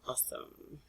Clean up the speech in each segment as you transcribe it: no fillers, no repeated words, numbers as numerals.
Awesome.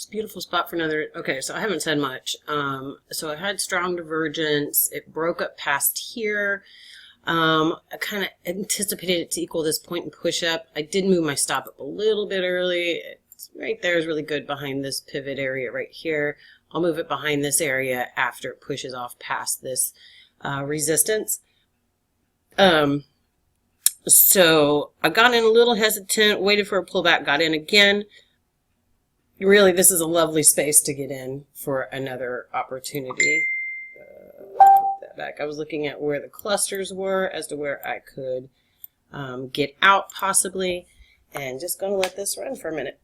Beautiful spot for another. Okay, so I haven't said much. So I had strong divergence. It broke up past here. I kind of anticipated it to equal this point and push up. I did move my stop up a little bit early. It's right there is really good behind this pivot area right here. I'll move it behind this area after it pushes off past this resistance. So I got in a little hesitant, waited for a pullback, got in again. Really, this is a lovely space to get in for another opportunity. That back. I was looking at where the clusters were as to where I could get out possibly, and just going to let this run for a minute.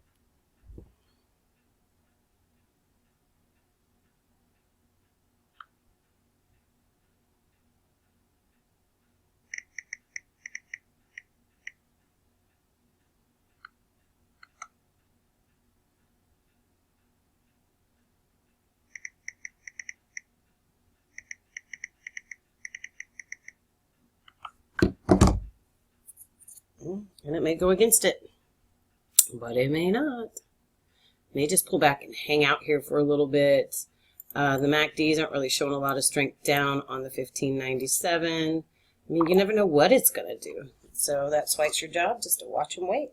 And it may go against it, but it may not. It may just pull back and hang out here for a little bit. The MACDs aren't really showing a lot of strength down on the 1597. I mean, you never know what it's going to do. So that's why it's your job just to watch and wait.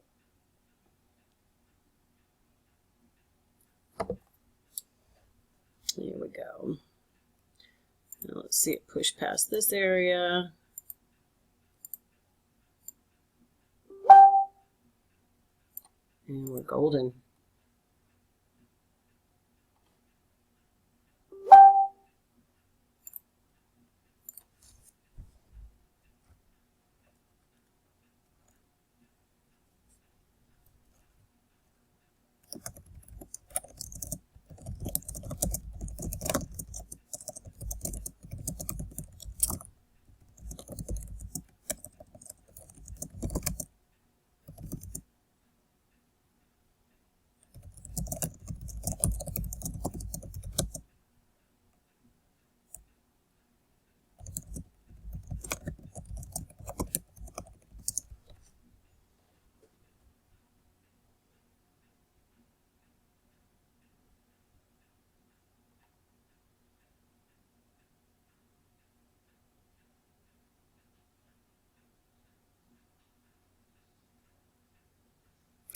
Here we go. Now let's see it push past this area. And we're golden.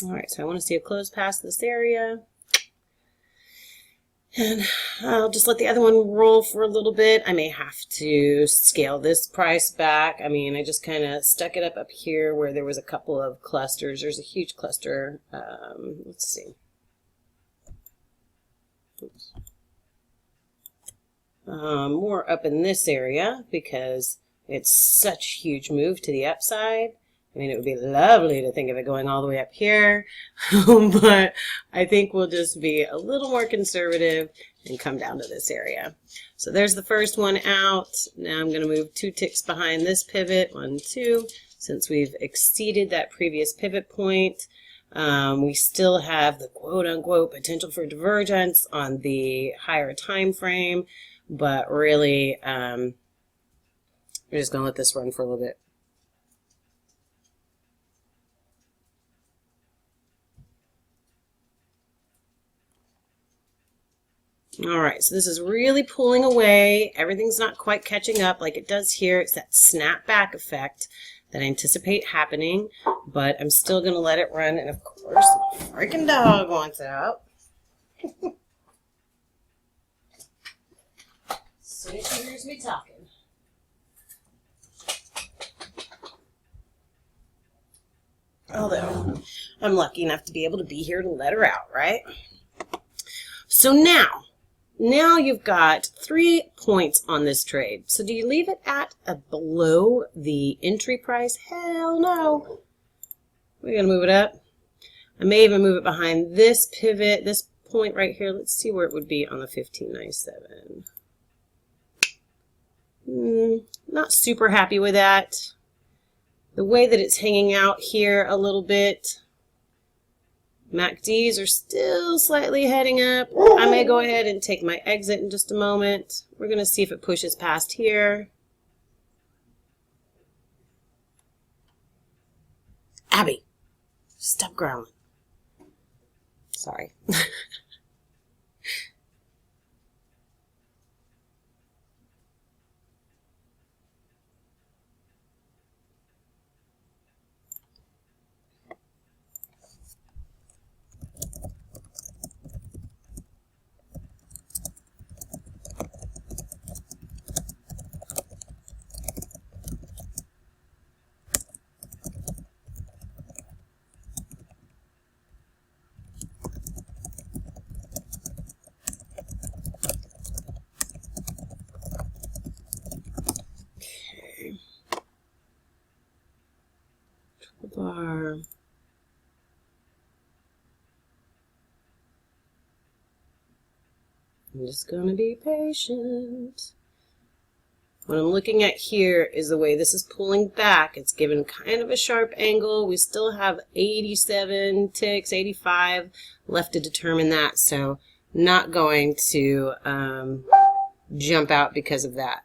All right, so I want to see a close past this area. And I'll just let the other one roll for a little bit. I may have to scale this price back. I mean, I just kind of stuck it up here where there was a couple of clusters. There's a huge cluster. Let's see. Oops. More up in this area because it's such a huge move to the upside. I mean, it would be lovely to think of it going all the way up here, but I think we'll just be a little more conservative and come down to this area. So there's the first one out. Now I'm going to move 2 ticks behind this pivot, 1, 2, since we've exceeded that previous pivot point. We still have the quote-unquote potential for divergence on the higher time frame, but really we're just going to let this run for a little bit. All right, so this is really pulling away. Everything's not quite catching up like it does here. It's that snapback effect that I anticipate happening, but I'm still going to let it run. And of course, the freaking dog wants out. As soon as she hears me talking. Although, I'm lucky enough to be able to be here to let her out, right? So now you've got 3 points on this trade. So do you leave it at below the entry price? Hell no. We're going to move it up. I may even move it behind this pivot, this point right here. Let's see where it would be on the 1597. Not super happy with that. The way that it's hanging out here a little bit. MACDs are still slightly heading up. I may go ahead and take my exit in just a moment. We're going to see if it pushes past here. Abby, stop growling. Sorry. bar. I'm just going to be patient. What I'm looking at here is the way this is pulling back. It's given kind of a sharp angle. We still have 87 ticks, 85 left to determine that. So not going to jump out because of that.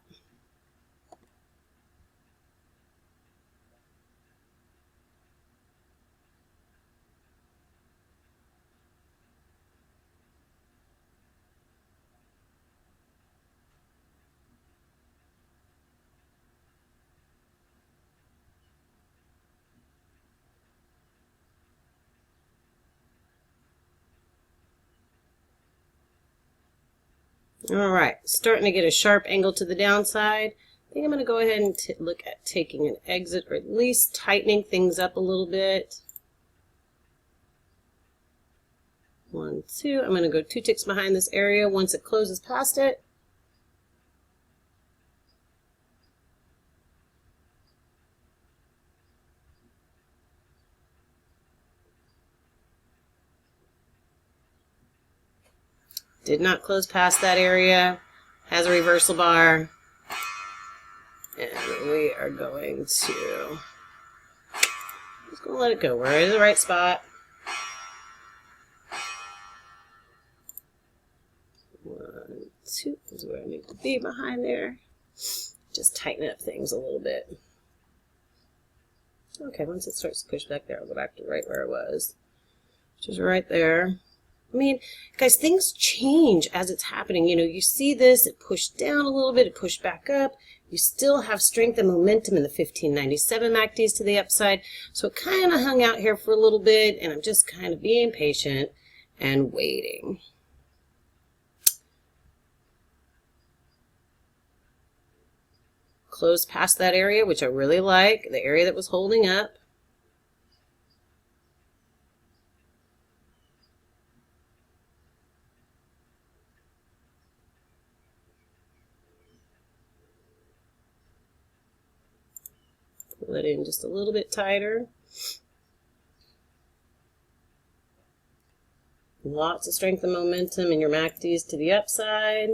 All right, starting to get a sharp angle to the downside. I think I'm going to go ahead and look at taking an exit, or at least tightening things up a little bit. 1, 2. I'm going to go 2 ticks behind this area once it closes past it. Did not close past that area. Has a reversal bar. And we are going to just going to let it go. We're in the right spot. 1, 2 is where I need to be behind there. Just tighten up things a little bit. Okay, once it starts to push back there, I'll go back to right where I was, which is right there. I mean, guys, things change as it's happening. You know, you see this, it pushed down a little bit, it pushed back up. You still have strength and momentum in the 1597 MACDs to the upside. So it kind of hung out here for a little bit, and I'm just kind of being patient and waiting. Close past that area, which I really like, the area that was holding up. Pull it in just a little bit tighter. Lots of strength and momentum in your MACDs to the upside.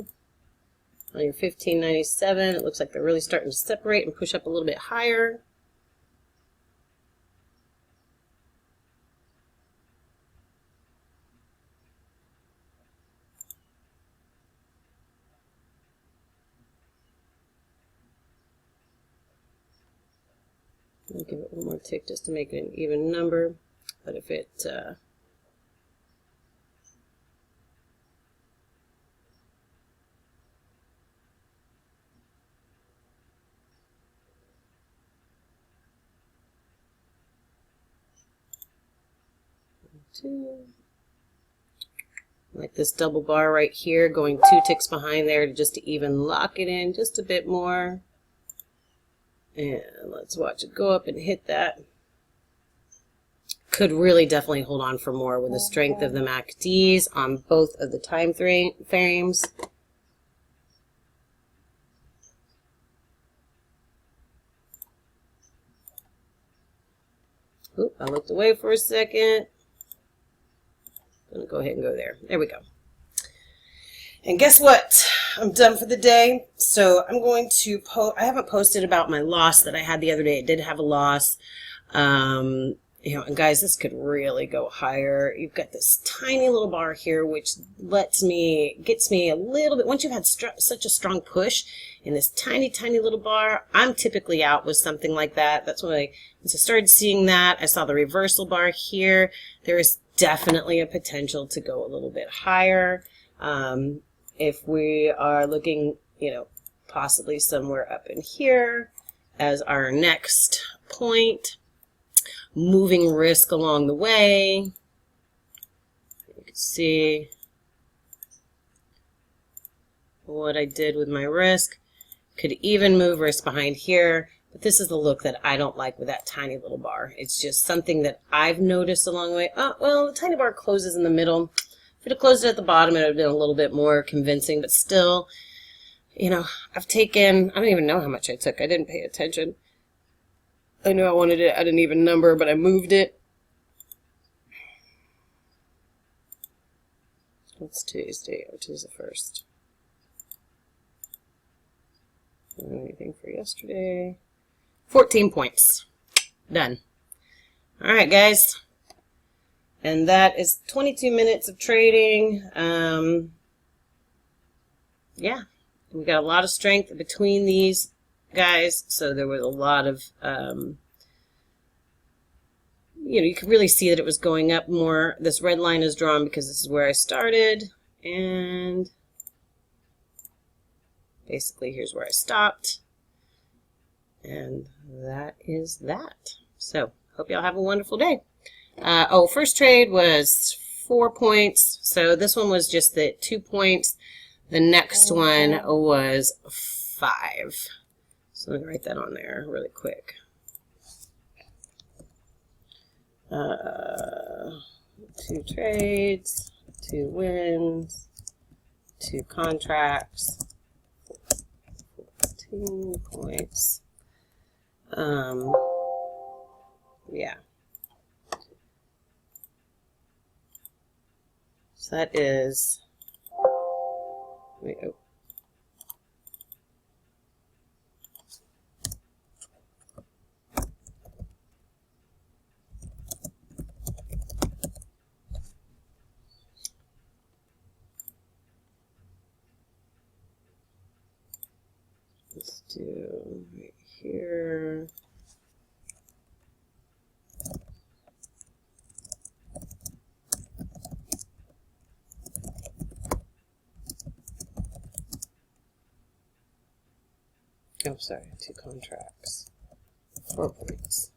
On your 1597, it looks like they're really starting to separate and push up a little bit higher. I'll give it one more tick just to make it an even number. But if it 2. Like this double bar right here, going 2 ticks behind there just to even lock it in just a bit more. And let's watch it go up and hit that. Could really definitely hold on for more with the strength of the MACDs on both of the time frames. Oop, I looked away for a second. I'm going to go ahead and go there. There we go. And guess what? I'm done for the day. So I'm going to I haven't posted about my loss that I had the other day. I did have a loss. You know, and guys, this could really go higher. You've got this tiny little bar here, which gets me a little bit. Once you've had such a strong push in this tiny, tiny little bar, I'm typically out with something like that. That's why once I started seeing that, I saw the reversal bar here. There is definitely a potential to go a little bit higher. If we are looking, you know, possibly somewhere up in here as our next point, moving risk along the way. You can see what I did with my risk. Could even move risk behind here, but this is the look that I don't like with that tiny little bar. It's just something that I've noticed along the way. Oh, well, the tiny bar closes in the middle. If it had closed it at the bottom, it would have been a little bit more convincing, but still, you know, I've taken, I don't even know how much I took. I didn't pay attention. I know I wanted it at an even number, but I moved it. What's today's date? Oh, today's the 1st. Anything for yesterday? 14 points. Done. All right, guys. And that is 22 minutes of trading. Yeah, we got a lot of strength between these guys. So there was a lot of, you can really see that it was going up more. This red line is drawn because this is where I started. And basically, here's where I stopped. And that is that. So, hope y'all have a wonderful day. First trade was 4 points. So this one was just the 2 points. The next one was 5. So let me write that on there really quick. 2 trades, 2 wins, 2 contracts, 14 points. Yeah. So that is, let's do right here. Oh, sorry, 2 contracts, 4 points.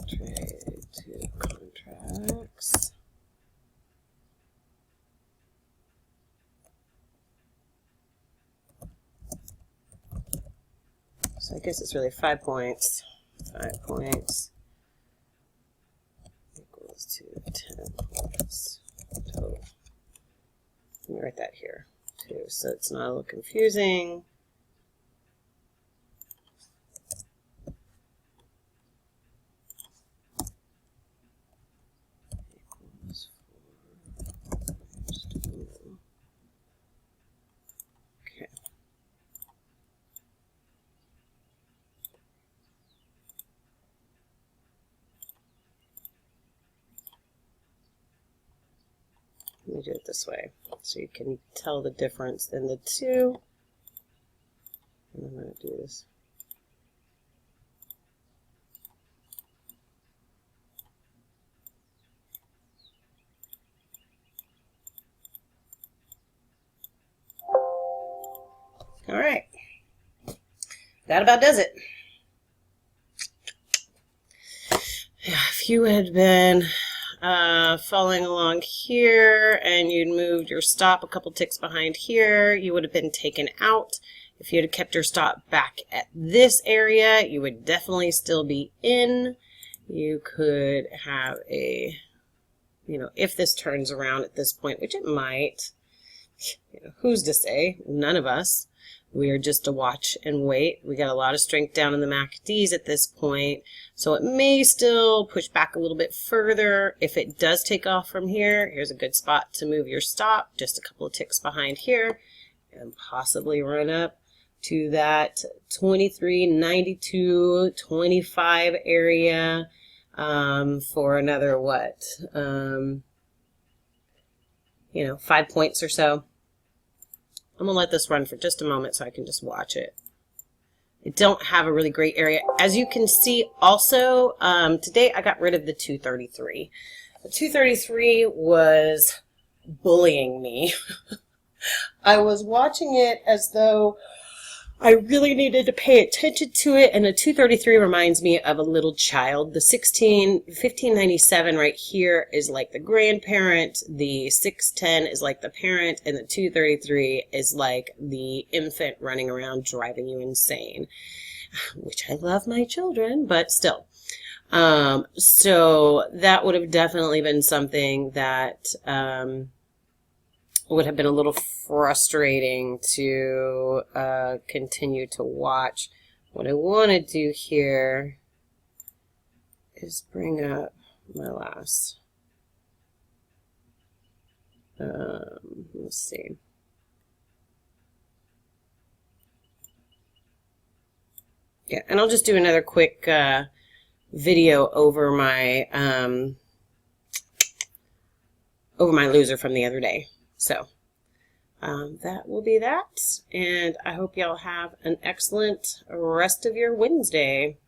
Trade 2 contracts. So I guess it's really 5 points. 5 points equals to 10 points total. Let me write that here too, so it's not a little confusing. Okay. Let me do it this way so you can tell the difference in the two. And I'm going to do this. All right. That about does it. Yeah, if you had been following along here and you'd moved your stop a couple ticks behind here, you would have been taken out. If you had kept your stop back at this area, you would definitely still be in. You could have a, if this turns around at this point, which it might, who's to say? None of us. We are just to watch and wait. We got a lot of strength down in the MACDs at this point, so it may still push back a little bit further. If it does take off from here, here's a good spot to move your stop, just a couple of ticks behind here, and possibly run up to that 23.92.25 area for another, 5 points or so. I'm going to let this run for just a moment so I can just watch it. I don't have a really great area. As you can see also, today I got rid of the 233. The 233 was bullying me. I was watching it as though I really needed to pay attention to it, and the 233 reminds me of a little child. The 1597 right here is like the grandparent, the 610 is like the parent, and the 233 is like the infant running around driving you insane, which I love my children, but still. So that would have definitely been something that would have been a little frustrating to continue to watch. What I want to do here is bring up my last, let's see. Yeah, and I'll just do another quick video over my loser from the other day. So that will be that, and I hope y'all have an excellent rest of your Wednesday.